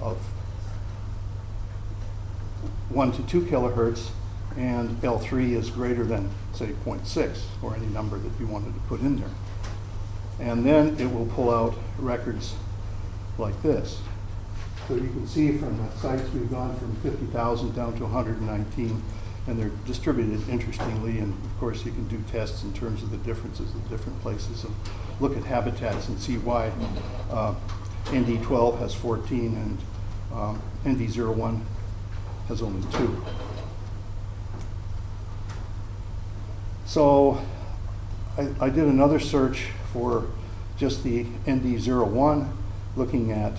of 1 to 2 kilohertz, and L3 is greater than, say, 0.6, or any number that you wanted to put in there. And then it will pull out records like this. So you can see from the sites we've gone from 50,000 down to 119, and they're distributed interestingly, and of course you can do tests in terms of the differences in different places and look at habitats and see why ND12 has 14 and ND01 has only 2. So I did another search for just the ND01, looking at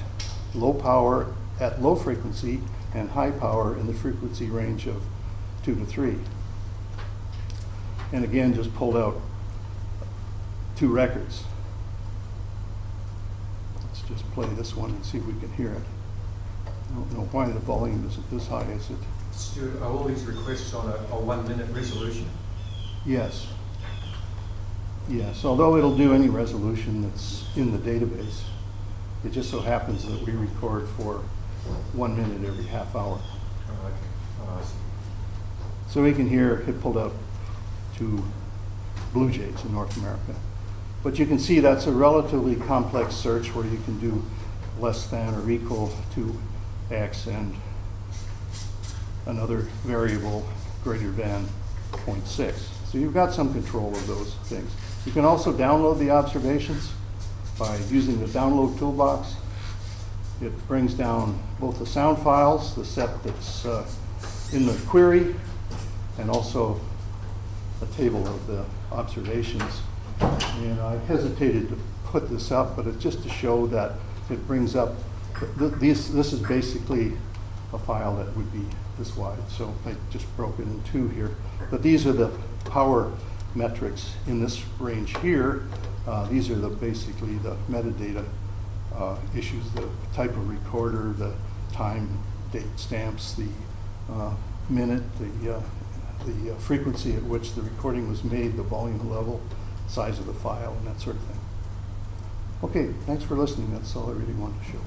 low power at low frequency and high power in the frequency range of 2 to 3. And again, just pulled out 2 records. Let's just play this one and see if we can hear it. I don't know why the volume isn't this high, is it? Stuart, are all these requests on a 1-minute resolution? Yes. Yes, although it'll do any resolution that's in the database. It just so happens that we record for 1 minute every half hour. Oh, okay. Oh, I see. So we can hear it pulled out 2 blue jays in North America. But you can see that's a relatively complex search where you can do less than or equal to X and another variable greater than 0.6. So you've got some control of those things. You can also download the observations by using the download toolbox. It brings down both the sound files, the set that's in the query, and also a table of the observations. And I hesitated to put this up, but it's just to show that it brings up, this is basically a file that would be this wide. So I just broke it in 2 here. But these are the power metrics in this range here. These are basically the metadata issues, the type of recorder, the time, date stamps, the minute, the frequency at which the recording was made, the volume level, size of the file, and that sort of thing. Okay, thanks for listening. That's all I really wanted to show.